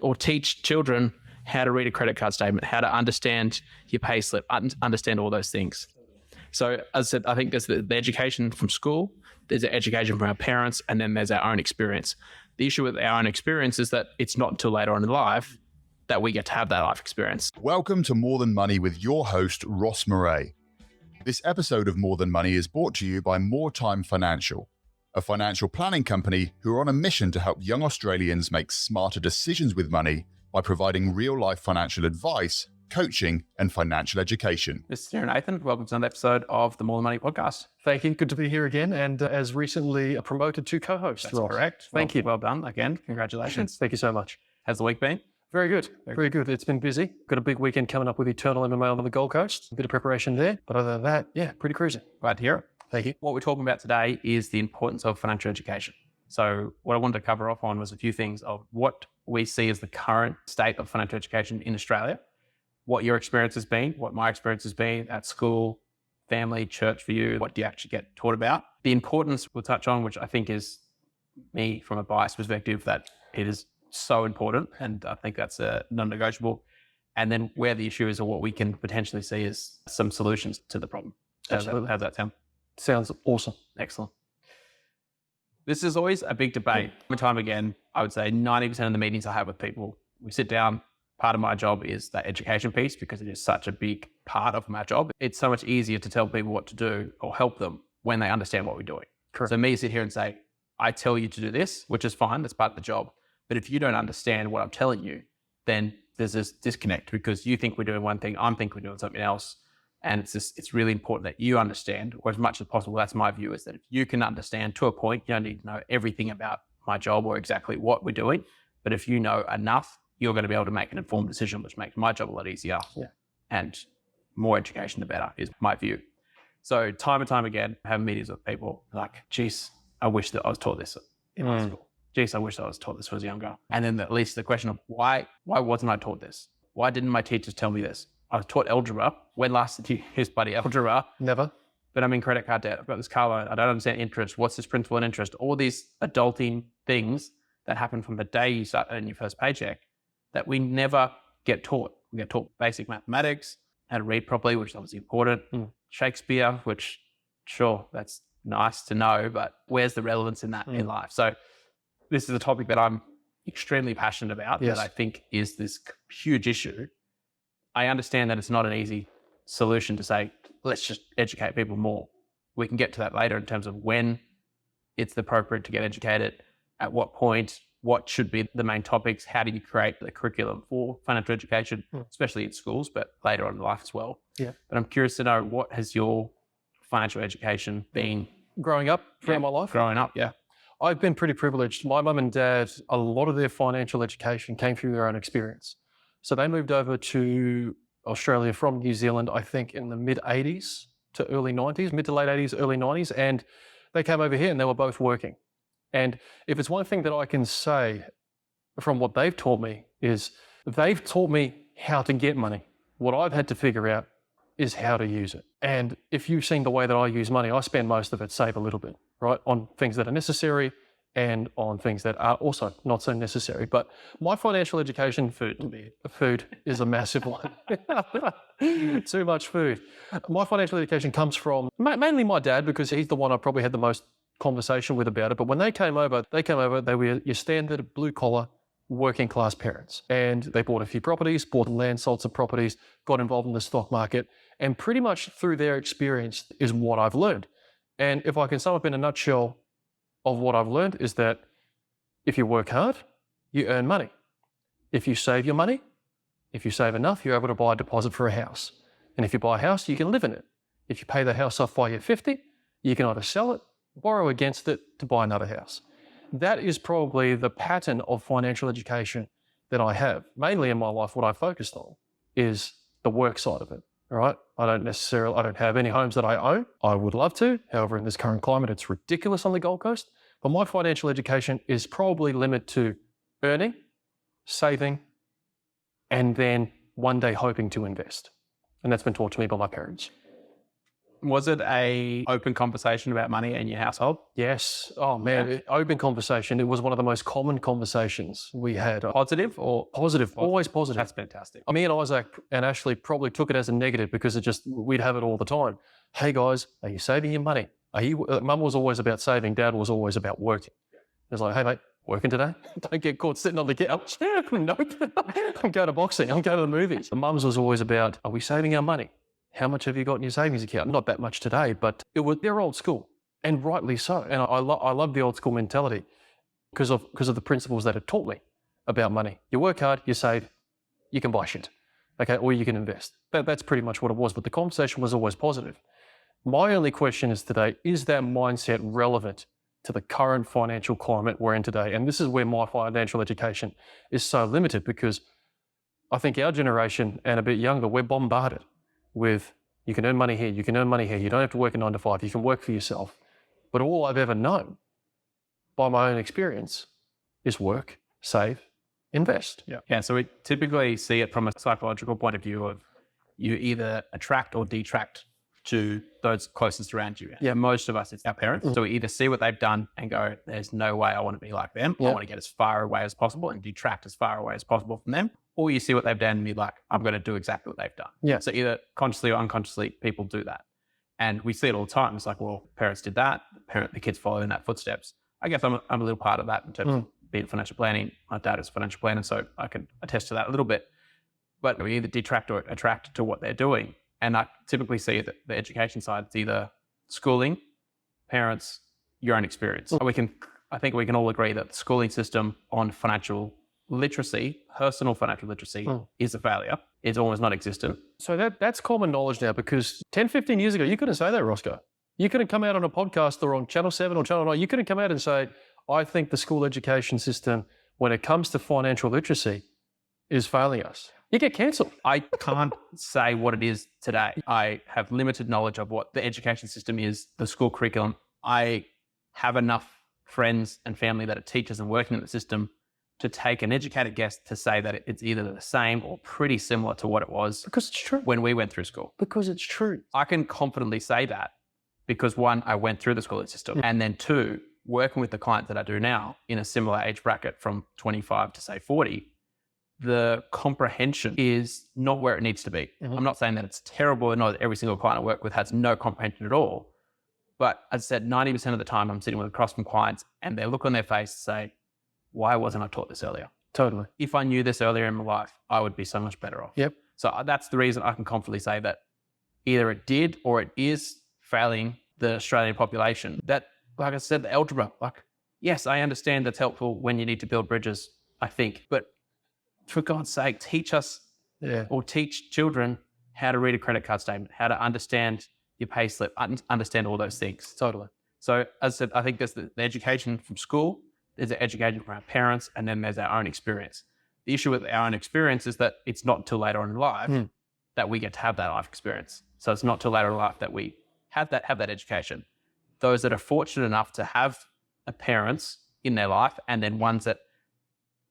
or teach children how to read a credit card statement, how to understand your pay slip, understand all those things. So as I said, I think there's the education from school, there's the education from our parents, and then there's our own experience. The issue with our own experience is that it's not until later on in life that we get to have that life experience. Welcome to More Than Money with your host, Ross Murray. This episode of More Than Money is brought to you by More Time Financial, a financial planning company who are on a mission to help young Australians make smarter decisions with money by providing real-life financial advice, coaching, and financial education. This is Sarah Nathan. Welcome to another episode of the More Than Money podcast. Thank you. Good to be here again, and as recently promoted to co-host. That's correct. Thank you. Well done again. Congratulations. Thank you so much. How's the week been? Very good. Very good. It's been busy. Got a big weekend coming up with Eternal MMA on the Gold Coast. A bit of preparation there, but other than that, yeah, pretty cruising. Glad to hear it. Thank you. What we're talking about today is the importance of financial education. So what I wanted to cover off on was a few things of what we see as the current state of financial education in Australia, what your experience has been, what my experience has been at school, family, church for you, what do you actually get taught about. The importance we'll touch on, which I think is me from a biased perspective, that it is so important, and I think that's a non-negotiable. And then where the issue is, or what we can potentially see as some solutions to the problem. Absolutely. How's that sound? Sounds awesome. Excellent. This is always a big debate. Time and time again, I would say 90% of the meetings I have with people, we sit down. Part of my job is that education piece because it is such a big part of my job. It's so much easier to tell people what to do or help them when they understand what we're doing. Correct. So me sit here and say, I tell you to do this, which is fine. That's part of the job. But if you don't understand what I'm telling you, then there's this disconnect because you think we're doing one thing, I think we're doing something else. And it's really important that you understand, or as much as possible, that's my view, is that if you can understand to a point, you don't need to know everything about my job or exactly what we're doing. But if you know enough, you're going to be able to make an informed decision, which makes my job a lot easier. Yeah. And more education, the better, is my view. So time and time again, having meetings with people like, geez, I wish that I was taught this in high school. Geez, I wish I was taught this when I was younger. And then at least the question of why wasn't I taught this? Why didn't my teachers tell me this? I was taught algebra. When last did you use bloody algebra? Never. But I'm in credit card debt. I've got this car loan. I don't understand interest. What's this principal and interest? All these adulting things that happen from the day you start earning your first paycheck that we never get taught. We get taught basic mathematics, how to read properly, which is obviously important. Shakespeare, which sure, that's nice to know, but where's the relevance in that in life? So this is a topic that I'm extremely passionate about, that I think is this huge issue. I understand that it's not an easy solution to say, let's just educate people more. We can get to that later in terms of when it's appropriate to get educated, at what point, what should be the main topics, how do you create the curriculum for financial education, especially in schools, but later on in life as well. Yeah. But I'm curious to know, what has your financial education been? Growing up throughout my life? Growing up, yeah. I've been pretty privileged. My mum and dad, a lot of their financial education came through their own experience. So they moved over to Australia from New Zealand, I think in the mid-80s to early 90s, mid to late 80s, early 90s. And they came over here and they were both working. And if it's one thing that I can say from what they've taught me is they've taught me how to get money. What I've had to figure out is how to use it. And if you've seen the way that I use money, I spend most of it, save a little bit, right, on things that are necessary and on things that are also not so necessary. But my financial education, food is a massive one. Too much food. My financial education comes from mainly my dad, because he's the one I probably had the most conversation with about it. But when they came over, they were your standard blue collar working class parents. And they bought a few properties, bought land, sold some properties, got involved in the stock market. And pretty much through their experience is what I've learned. And if I can sum up in a nutshell of what I've learned, is that if you work hard, you earn money. If you save your money, if you save enough, you're able to buy a deposit for a house. And if you buy a house, you can live in it. If you pay the house off by you're 50, you can either sell it, borrow against it to buy another house. That is probably the pattern of financial education that I have. Mainly in my life, what I focused on is the work side of it. All right. I don't have any homes that I own. I would love to. However, in this current climate, it's ridiculous on the Gold Coast. But my financial education is probably limited to earning, saving, and then one day hoping to invest. And that's been taught to me by my parents. Was it a open conversation about money in your household? Yes. Oh man, open conversation. It was one of the most common conversations we had. Positive or Positive, always positive. That's fantastic. Me and Isaac and Ashley probably took it as a negative because we'd have it all the time. Hey guys, are you saving your money? Mum was always about saving. Dad was always about working. It was like, hey mate, working today? Don't get caught sitting on the couch. Nope. I'm going to boxing. I'm going to the movies. Mum's was always about, are we saving our money? How much have you got in your savings account? Not that much today, but they're old school, and rightly so. And I love the old school mentality because of the principles that it taught me about money. You work hard, you save, you can buy shit, okay, or you can invest. That's pretty much what it was. But the conversation was always positive. My only question is today: is that mindset relevant to the current financial climate we're in today? And this is where my financial education is so limited, because I think our generation and a bit younger, we're bombarded with, you can earn money here, you can earn money here, you don't have to work a 9 to 5, you can work for yourself. But all I've ever known by my own experience is work, save, invest. Yeah. So we typically see it from a psychological point of view of you either attract or detract to those closest around you. Yeah. Most of us, it's our parents. So we either see what they've done and go, there's no way I want to be like them. I want to get as far away as possible and detract as far away as possible from them. Or you see what they've done and be like, I'm going to do exactly what they've done. Yeah. So either consciously or unconsciously, people do that. And we see it all the time. It's like, well, parents did that. The kids follow in that footsteps. I guess I'm a little part of that in terms of being financial planning. My dad is a financial planner, so I can attest to that a little bit. But we either detract or attract to what they're doing. And I typically see that the education side, it's either schooling, parents, your own experience. I think we can all agree that the schooling system on financial literacy, personal financial literacy, is a failure. It's almost non-existent. So that's common knowledge now, because 10, 15 years ago, you couldn't say that, Roscoe. You couldn't come out on a podcast or on Channel 7 or Channel 9. You couldn't come out and say, I think the school education system, when it comes to financial literacy, is failing us. You get cancelled. I can't say what it is today. I have limited knowledge of what the education system is, the school curriculum. I have enough friends and family that are teachers and working in the system to take an educated guess to say that it's either the same or pretty similar to what it was. Because it's true. When we went through school. Because it's true. I can confidently say that because, one, I went through the schooling system, and then two, working with the clients that I do now in a similar age bracket from 25 to say 40, the comprehension is not where it needs to be. I'm not saying that it's terrible and not every single client I work with has no comprehension at all. But as I said, 90% of the time I'm sitting with across from clients and they look on their face and say, why wasn't I taught this earlier? Totally. If I knew this earlier in my life, I would be so much better off. Yep. So that's the reason I can confidently say that either it did or it is failing the Australian population. That, like I said, the algebra, yes, I understand that's helpful when you need to build bridges, I think, but for God's sake, teach us or teach children how to read a credit card statement, how to understand your pay slip, understand all those things. Totally. So as I said, I think there's the education from school, there's the education from our parents, and then there's our own experience. The issue with our own experience is that it's not until later on in life that we get to have that life experience. So it's not till later in life that we have that education. Those that are fortunate enough to have parents in their life, and then ones that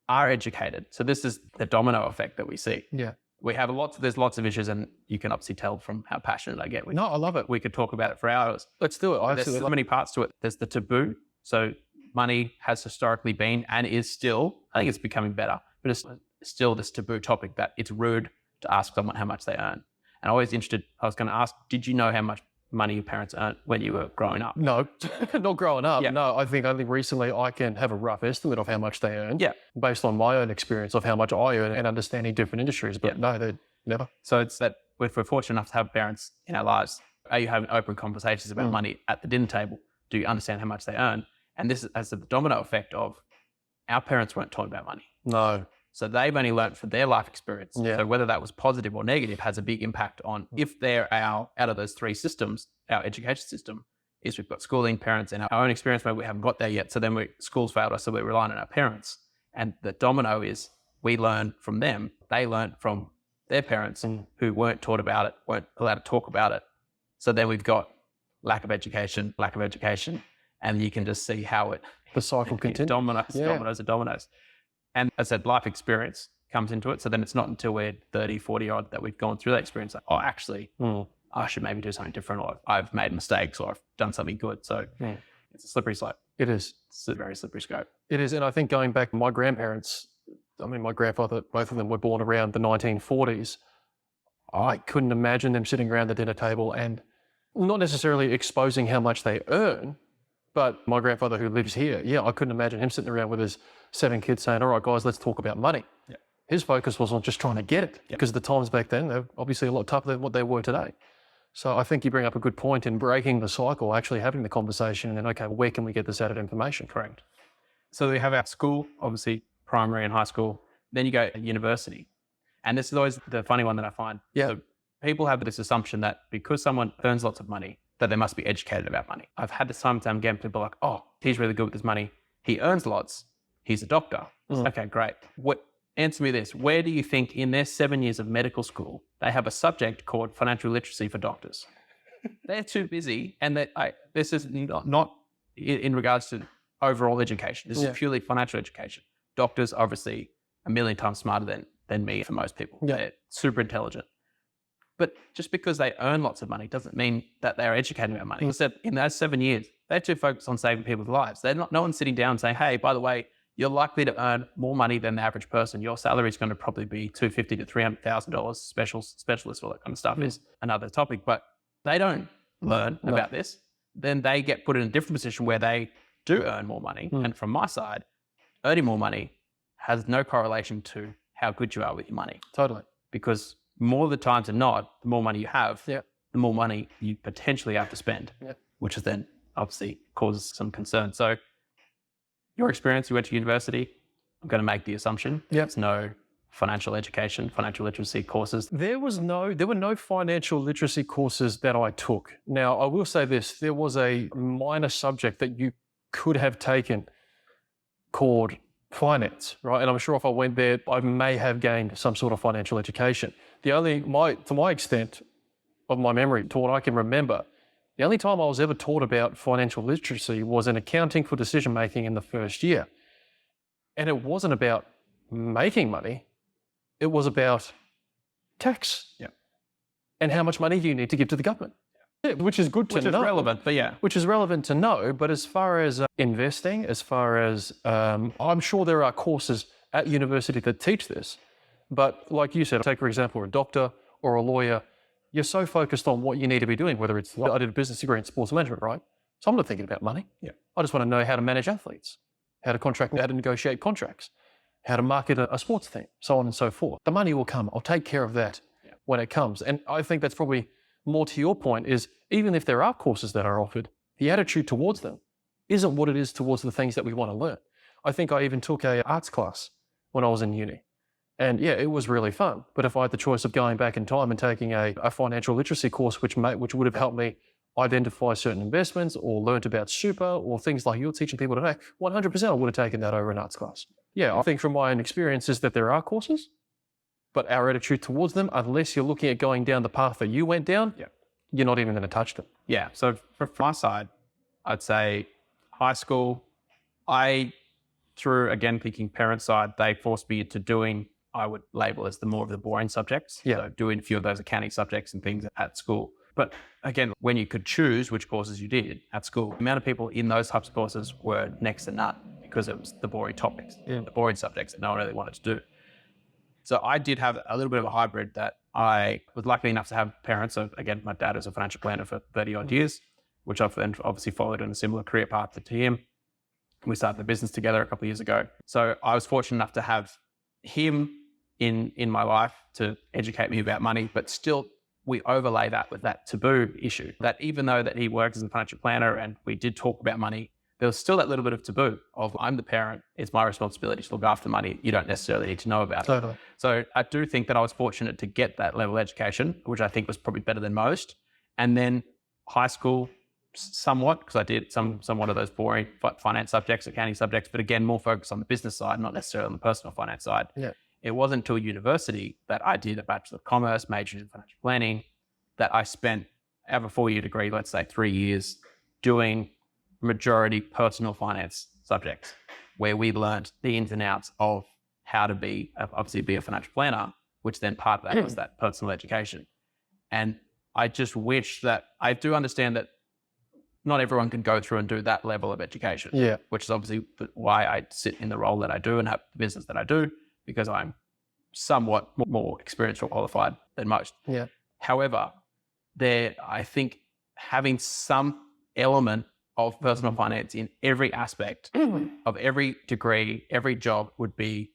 are educated. So this is the domino effect that we see. Yeah. We have there's lots of issues, and you can obviously tell from how passionate I get. No, I love it. We could talk about it for hours. Let's do it. There's so many parts to it. There's the taboo. So money has historically been and is still, I think it's becoming better, but it's still this taboo topic that it's rude to ask someone how much they earn. And I was going to ask, did you know how much money your parents earned when you were growing up? No, not growing up. Yeah. No, I think only recently I can have a rough estimate of how much they earn. Yeah. Based on my own experience of how much I earn and understanding different industries. But no, they never. So it's that if we're fortunate enough to have parents in our lives, are you having open conversations about money at the dinner table? Do you understand how much they earn? And this is as the domino effect of our parents weren't taught about money. No. So they've only learned from their life experience. Yeah. So whether that was positive or negative has a big impact on if they're out of those three systems, our education system is we've got schooling, parents, and our own experience. Maybe we haven't got there yet. So then school's failed us, so we're relying on our parents. And the domino is we learn from them. They learn from their parents who weren't taught about it, weren't allowed to talk about it. So then we've got lack of education, and you can just see how the cycle continues. Dominoes. And as I said, life experience comes into it. So then it's not until we're 30, 40 odd that we've gone through that experience. Like, oh, actually, I should maybe do something different, or I've made mistakes, or I've done something good. So it's a slippery slope. It is. It's a very slippery slope. It is. And I think going back, my grandparents, my grandfather, both of them were born around the 1940s. I couldn't imagine them sitting around the dinner table and not necessarily exposing how much they earn, but my grandfather who lives here, I couldn't imagine him sitting around with his 7 kids saying, all right, guys, let's talk about money. Yeah. His focus was on just trying to get it because the times back then, they're obviously a lot tougher than what they were today. So I think you bring up a good point in breaking the cycle, actually having the conversation and then, okay, where can we get this added information? Correct. So we have our school, obviously primary and high school. Then you go to university. And this is always the funny one that I find. Yeah. So people have this assumption that because someone earns lots of money, that they must be educated about money. I've had this time and time again, people are like, oh, he's really good with his money. He earns lots. He's a doctor. Okay, great. Answer me this. Where do you think in their 7 years of medical school, they have a subject called financial literacy for doctors? They're too busy. And this is not in regards to overall education. This is purely financial education. Doctors, obviously, a million times smarter than me for most people. Yeah. They're super intelligent. But just because they earn lots of money doesn't mean that they're educated about money. Instead, in those 7 years, they're too focused on saving people's lives. No one's sitting down saying, hey, by the way, you're likely to earn more money than the average person. Your salary is going to probably be $250,000 to $300,000. Specialists, all that kind of stuff is another topic. But they don't learn about this. Then they get put in a different position where they do earn more money. And from my side, earning more money has no correlation to how good you are with your money. Totally. Because more of the times than not, the more money you have, the more money you potentially have to spend, which is then obviously causes some concern. So your experience, you went to university, I'm going to make the assumption there's no financial education, financial literacy courses. There were no financial literacy courses that I took. Now, I will say this, there was a minor subject that you could have taken called finance, right? And I'm sure if I went there, I may have gained some sort of financial education. To my extent of my memory, to what I can remember, the only time I was ever taught about financial literacy was in accounting for decision-making in the first year. And it wasn't about making money, it was about tax. And how much money do you need to give to the government? Which is good to know. Which is relevant, but Which is relevant to know. But as far as investing, as far as, I'm sure there are courses at university that teach this. But like you said, take for example, a doctor or a lawyer, you're so focused on what you need to be doing, whether it's, I did a business degree in sports management, right? So I'm not thinking about money. I just want to know how to manage athletes, how to negotiate contracts, how to market a sports team, so on and so forth. The money will come. I'll take care of that when it comes. And I think that's probably more to your point is even if there are courses that are offered, the attitude towards them isn't what it is towards the things that we want to learn. I think I even took an arts class when I was in uni. And it was really fun. But if I had the choice of going back in time and taking a financial literacy course, which would have helped me identify certain investments or learnt about super or things like you're teaching people today, 100% I would have taken that over an arts class. I think from my own experience is that there are courses, but our attitude towards them, unless you're looking at going down the path that you went down, you're not even going to touch them. So from my side, I'd say high school, through, again, thinking parent side, they forced me into doing, I would label as the more of the boring subjects. So doing a few of those accounting subjects and things at school. But again, when you could choose which courses you did at school, the amount of people in those types of courses were next to none because it was the boring topics, the boring subjects that no one really wanted to do. So I did have a little bit of a hybrid that I was lucky enough to have parents. So again, my dad is a financial planner for 30 odd years, which I've then obviously followed in a similar career path to him. We started the business together a couple of years ago. So I was fortunate enough to have him in my life to educate me about money, but still we overlay that with that taboo issue that even though that he works as a financial planner and we did talk about money, there was still that little bit of taboo of I'm the parent, it's my responsibility to look after money. You don't necessarily need to know about it. So I do think that I was fortunate to get that level of education, which I think was probably better than most. And then high school, somewhat, because I did somewhat of those boring finance subjects, accounting subjects, but again, more focused on the business side, not necessarily on the personal finance side. It wasn't until university that I did a Bachelor of Commerce, majored in financial planning, that I spent, I have a 4-year degree, let's say 3 years, doing majority personal finance subjects, where we learned the ins and outs of how to be a financial planner, which then part of that was that personal education. And I just wish that I do understand that not everyone can go through and do that level of education. Yeah. Which is obviously why I sit in the role that I do and have the business that I do, because I'm somewhat more experienced or qualified than most. Yeah. However, I think having some element of personal finance in every aspect of every degree, every job would be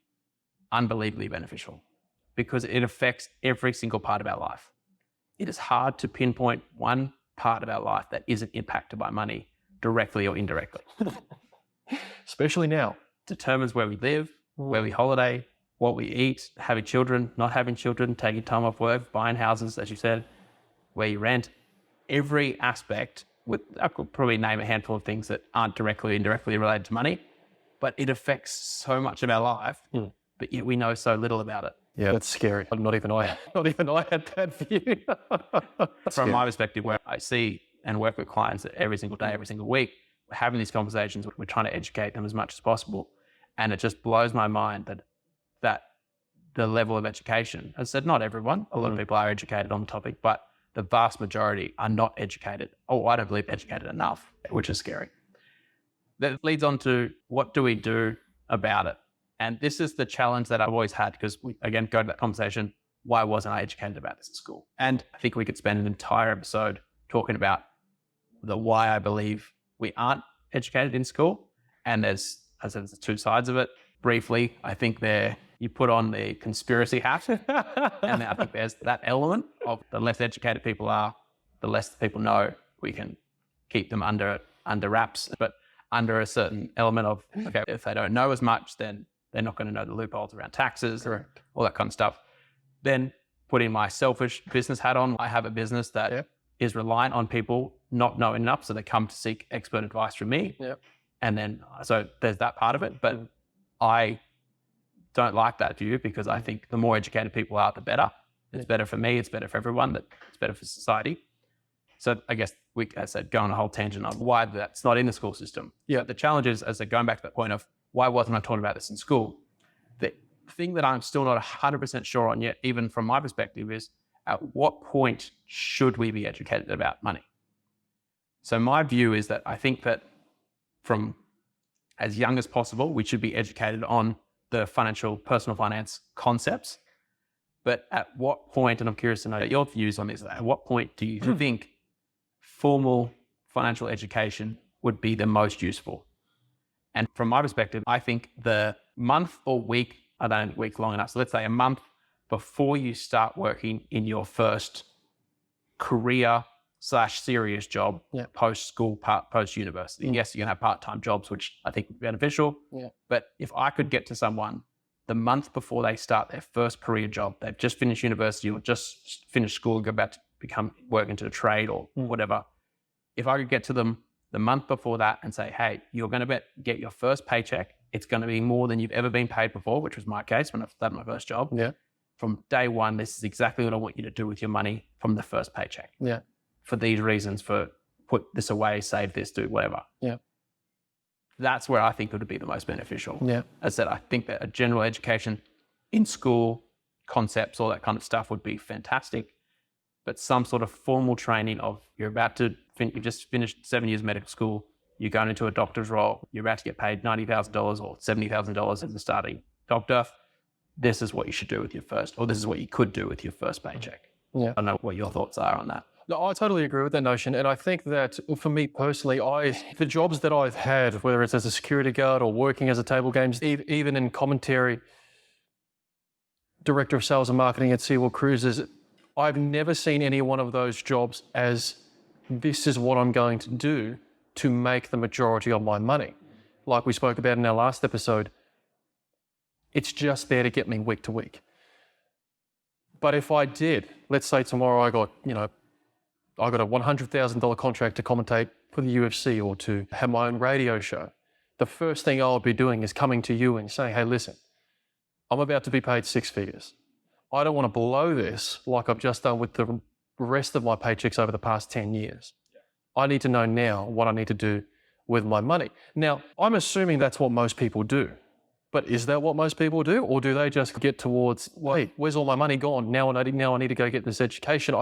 unbelievably beneficial, because it affects every single part of our life. It is hard to pinpoint one part of our life that isn't impacted by money directly or indirectly. Especially now. Determines where we live, where we holiday, what we eat, having children, not having children, taking time off work, buying houses, as you said, where you rent. Every aspect, I could probably name a handful of things that aren't directly or indirectly related to money, but it affects so much of our life, but yet we know so little about it. Yeah, that's scary. Not even I had that view. From my perspective, where I see and work with clients every single day, every single week, we're having these conversations, we're trying to educate them as much as possible. And it just blows my mind that the level of education, as I said, not everyone, a lot of people are educated on the topic, but the vast majority are not educated, or I don't believe educated enough, which is scary. That leads on to, what do we do about it? And this is the challenge that I've always had, because we, again, go to that conversation, why wasn't I educated about this at school? And I think we could spend an entire episode talking about the why I believe we aren't educated in school. And there's two sides of it. Briefly, I think you put on the conspiracy hat, and I think there's that element of the less educated people are, the less people know. We can keep them under wraps, but under a certain element of, okay, if they don't know as much, then they're not going to know the loopholes around taxes, correct, all that kind of stuff. Then putting my selfish business hat on, I have a business that is reliant on people not knowing enough, so they come to seek expert advice from me. Yep. And then, so there's that part of it, but I don't like that view, because I think the more educated people are, the better. It's better for me, it's better for everyone, it's better for society. So I guess as I said, go on a whole tangent on why that's not in the school system. Yeah. The challenge is, as I going back to that point of, why wasn't I taught about this in school? The thing that I'm still not 100% sure on yet, even from my perspective, is at what point should we be educated about money? So my view is that I think that from as young as possible, we should be educated on the personal finance concepts. But at what point, and I'm curious to know your views on this, at what point do you think formal financial education would be the most useful? And from my perspective, I think the month or week, I don't think week long enough. So let's say a month before you start working in your first career/serious job, post-school, post-university. Yes, you're going to have part-time jobs, which I think would be beneficial. Yeah. But if I could get to someone the month before they start their first career job, they've just finished university or just finished school and go back to work into a trade or whatever. If I could get to them the month before that and say, hey, you're going to get your first paycheck. It's going to be more than you've ever been paid before, which was my case when I started my first job. Yeah. From day one, this is exactly what I want you to do with your money from the first paycheck. Yeah. For these reasons, for put this away, save this, do whatever. Yeah. That's where I think it would be the most beneficial. Yeah. As I said, I think that a general education in school, concepts, all that kind of stuff would be fantastic. But some sort of formal training of you just finished 7 years medical school, you're going into a doctor's role, you're about to get paid $90,000 or $70,000 as a starting doctor. This is what you should do with your first, or this is what you could do with your first paycheck. Yeah. I don't know what your thoughts are on that. No, I totally agree with that notion. And I think that for me personally, the jobs that I've had, whether it's as a security guard or working as a table games, even in commentary, director of sales and marketing at SeaWorld Cruises, I've never seen any one of those jobs as this is what I'm going to do to make the majority of my money. Like we spoke about in our last episode, it's just there to get me week to week. But if I did, let's say tomorrow I got a $100,000 contract to commentate for the UFC or to have my own radio show, the first thing I'll be doing is coming to you and saying, hey, listen, I'm about to be paid 6 figures. I don't want to blow this like I've just done with the rest of my paychecks over the past 10 years. Yeah. I need to know now what I need to do with my money. Now, I'm assuming that's what most people do. But is that what most people do? Or do they just get towards, wait, where's all my money gone? Now I need to go get this education.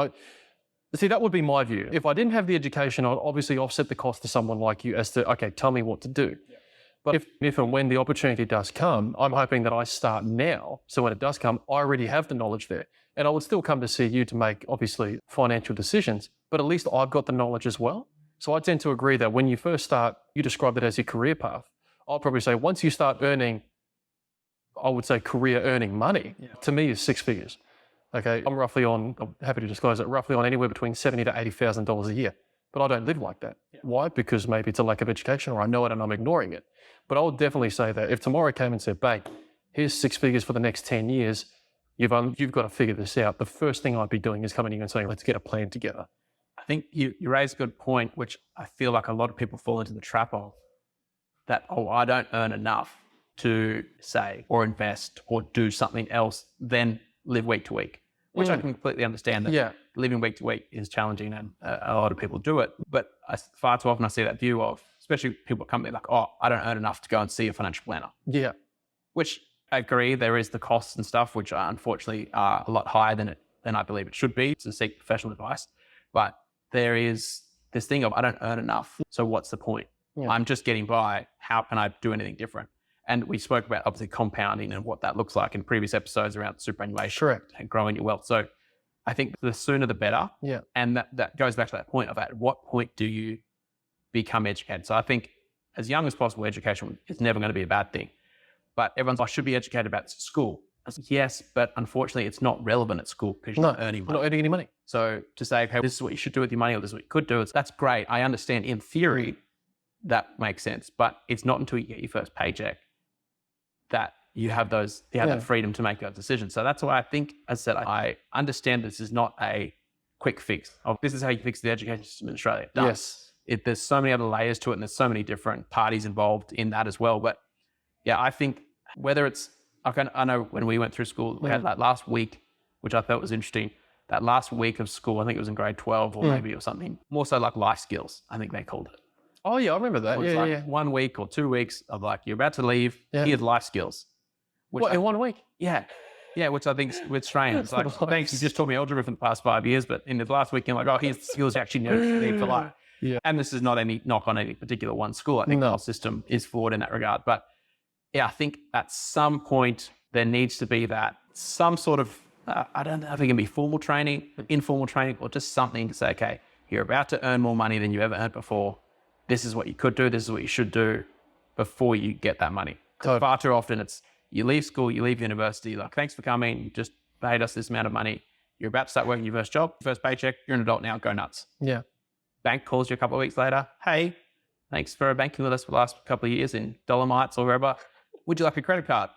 See, that would be my view. If I didn't have the education, I'd obviously offset the cost to someone like you as to, okay, tell me what to do. Yeah. But if and when the opportunity does come, I'm hoping that I start now. So when it does come, I already have the knowledge there. And I would still come to see you to make, obviously, financial decisions, but at least I've got the knowledge as well. So I tend to agree that when you first start, you describe it as your career path. I'll probably say once you start earning, I would say career earning money, to me is 6 figures. Okay, I'm happy to disclose it, roughly on anywhere between $70,000 to $80,000 a year. But I don't live like that. Yeah. Why? Because maybe it's a lack of education, or I know it and I'm ignoring it. But I would definitely say that if tomorrow came and said, "Babe, here's 6 figures for the next 10 years, you've got to figure this out," the first thing I'd be doing is coming to you and saying, "Let's get a plan together." I think you raise a good point, which I feel like a lot of people fall into the trap of, that, I don't earn enough to say or invest or do something else than live week to week, which I can completely understand that living week to week is challenging and a lot of people do it. But far too often I see that view of, especially people come to me like, I don't earn enough to go and see a financial planner. Yeah. Which I agree, there is the costs and stuff, which unfortunately are a lot higher than I believe it should be to seek professional advice. But there is this thing of, I don't earn enough, so what's the point? Yeah. I'm just getting by. How can I do anything different? And we spoke about obviously compounding and what that looks like in previous episodes around superannuation and growing your wealth. So I think the sooner the better. Yeah. And that goes back to that point of, at what point do you become educated? So I think as young as possible, education is never going to be a bad thing. But everyone's like, I should be educated about this at school. I said, yes, but unfortunately it's not relevant at school because you're not earning money. Not earning any money. So to say, okay, this is what you should do with your money, or this is what you could do, that's great. I understand in theory that makes sense, but it's not until you get your first paycheck that you have that freedom to make those decisions. So that's why I think, as I said, I understand this is not a quick fix. This is how you fix the education system in Australia. It does. Yes. There's so many other layers to it, and there's so many different parties involved in that as well. But yeah, I think whether it's, I know when we went through school, we had that last week, which I thought was interesting. That last week of school, I think it was in grade 12 or maybe or something, more so like life skills, I think they called it. Oh yeah, I remember that. Yeah. 1 week or 2 weeks of like, you're about to leave, here's life skills. In 1 week? Yeah. Yeah, which I think is strange. It's like, thanks, you just taught me algebra for the past 5 years, but in the last week, you're like, here's the skills you actually need for life. Yeah. And this is not any knock on any particular one school. I think the whole system is flawed in that regard. But yeah, I think at some point there needs to be that some sort of, I don't know if it can be formal training, informal training, or just something to say, okay, you're about to earn more money than you ever earned before. This is what you could do. This is what you should do before you get that money. Totally. Far too often it's, you leave school, you leave university, like, thanks for coming, you just paid us this amount of money. You're about to start working your first job, first paycheck, you're an adult now, go nuts. Yeah. Bank calls you a couple of weeks later, hey, thanks for banking with us for the last couple of years in Dolomites or wherever. Would you like a credit card?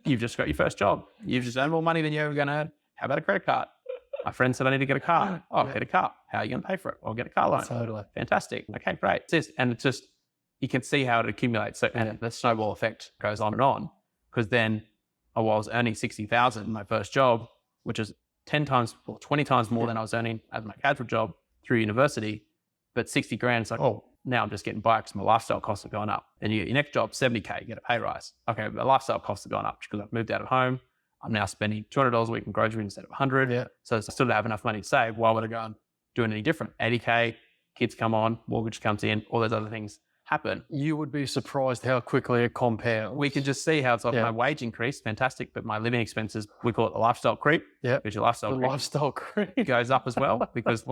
You've just got your first job. You've just earned more money than you're ever going to earn. How about a credit card? My friend said I need to get a car. I'll get a car. How are you going to pay for it? I'll get a car loan. Totally. Fantastic. Okay, great. And it's just, you can see how it accumulates. So, and the snowball effect goes on and on. Because then, I was earning $60,000 in my first job, which is 10 times or 20 times more than I was earning at my casual job through university. But 60 grand, it's like, now I'm just getting by because my lifestyle costs have gone up. And you get your next job, 70K, you get a pay rise. Okay, but the lifestyle costs have gone up because I've moved out of home. I'm now spending $200 a week in groceries instead of 100. Yeah. So I still don't have enough money to save. Why would I go and do anything different? 80K, kids come on, mortgage comes in, all those other things happen. You would be surprised how quickly it compounds. We can just see how it's like my wage increased, fantastic, but my living expenses, we call it the lifestyle creep. Yeah. Because your lifestyle creep goes up as well because,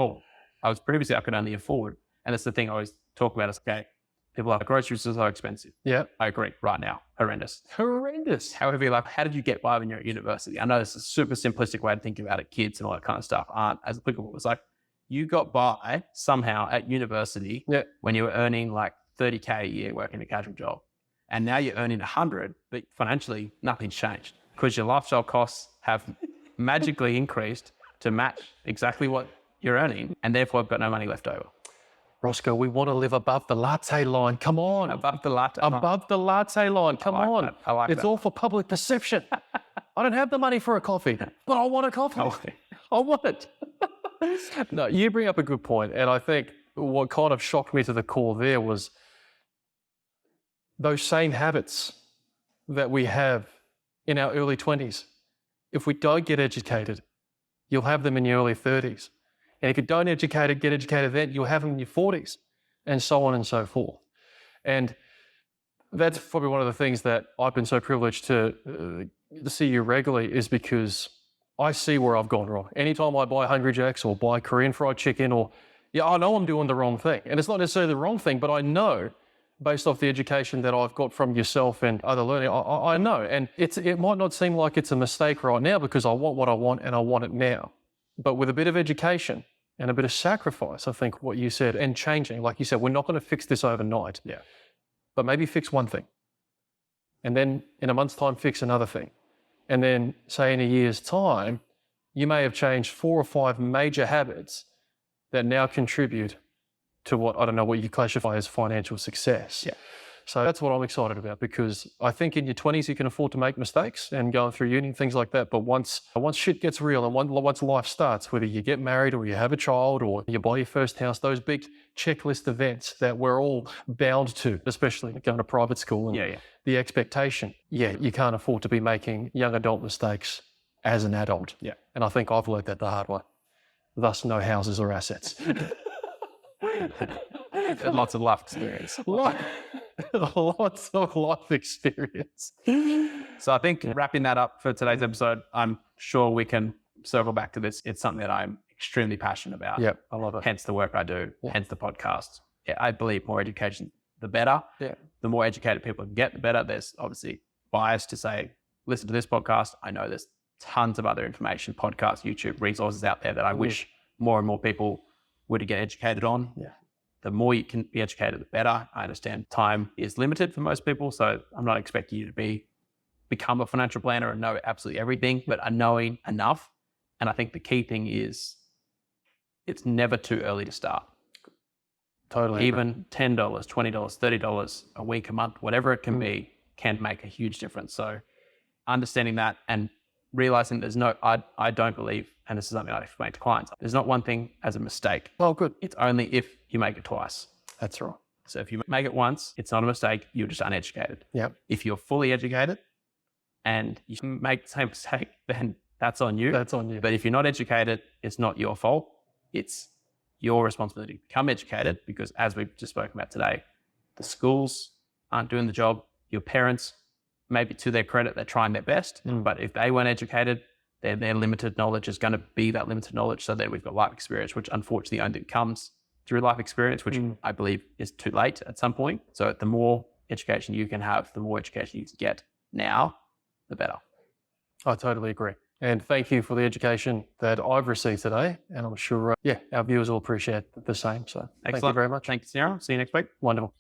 I was previously, I could only afford. And that's the thing I always talk about is, okay, people are like, groceries are so expensive. Yeah. I agree. Right now. Horrendous. However, you're like, how did you get by when you're at university? I know it's a super simplistic way to think about it. Kids and all that kind of stuff aren't as applicable. It's like, you got by somehow at university when you were earning like 30K a year working a casual job. And now you're earning 100, but financially nothing's changed because your lifestyle costs have magically increased to match exactly what you're earning. And therefore I've got no money left over. Roscoe, we want to live above the latte line. Come on. Above the latte line. Come on. I like it's all for public perception. I don't have the money for a coffee, but I want a coffee. I want it. No, you bring up a good point. And I think what kind of shocked me to the core there was those same habits that we have in our early 20s. If we don't get educated, you'll have them in your early 30s. And if you don't get educated then, you'll have them in your 40s, and so on and so forth. And that's probably one of the things that I've been so privileged to see you regularly, is because I see where I've gone wrong. Anytime I buy Hungry Jack's or buy Korean fried chicken, I know I'm doing the wrong thing. And it's not necessarily the wrong thing, but I know, based off the education that I've got from yourself and other learning, I know. And it might not seem like it's a mistake right now, because I want what I want and I want it now. But with a bit of education and a bit of sacrifice, I think what you said, and changing, like you said, we're not going to fix this overnight. Yeah. But maybe fix one thing. And then in a month's time, fix another thing. And then say in a year's time, you may have changed 4 or 5 major habits that now contribute to what you classify as financial success. Yeah. So that's what I'm excited about, because I think in your 20s you can afford to make mistakes and going through uni and things like that. But once shit gets real and once life starts, whether you get married or you have a child or you buy your first house, those big checklist events that we're all bound to, especially going to private school and the expectation, you can't afford to be making young adult mistakes as an adult. Yeah. And I think I've learned that the hard way. Thus, no houses or assets. Lots of life experience. Lots of life experience. So I think wrapping that up for today's episode, I'm sure we can circle back to this. It's something that I'm extremely passionate about. Yep, I love it. Hence the work I do, hence the podcast. Yeah, I believe more education, the better. Yeah. The more educated people can get, the better. There's obviously bias to say, listen to this podcast. I know there's tons of other information, podcasts, YouTube, resources out there that I wish more and more people would get educated on. Yeah. The more you can be educated, the better. I understand time is limited for most people, so I'm not expecting you to become a financial planner and know absolutely everything, but knowing enough. And I think the key thing is it's never too early to start. Totally. Even $10, $20, $30 a week, a month, whatever it can be, can make a huge difference. So understanding that and realizing I don't believe, and this is something I explain to clients, there's not one thing as a mistake. Oh, good. It's only if you make it twice. That's right. So if you make it once, it's not a mistake. You're just uneducated. Yep. If you're fully educated and you make the same mistake, then that's on you. That's on you. But if you're not educated, it's not your fault. It's your responsibility to become educated, because as we've just spoken about today, the schools aren't doing the job. Your parents, maybe to their credit, they're trying their best. But if they weren't educated, their limited knowledge is going to be that limited knowledge. So then we've got life experience, which unfortunately only comes through life experience, which I believe is too late at some point. So the more education you can have, the more education you can get now, the better. I totally agree. And thank you for the education that I've received today. And I'm sure, our viewers will appreciate the same. So thank you very much. Thank you, Sarah. See you next week. Wonderful.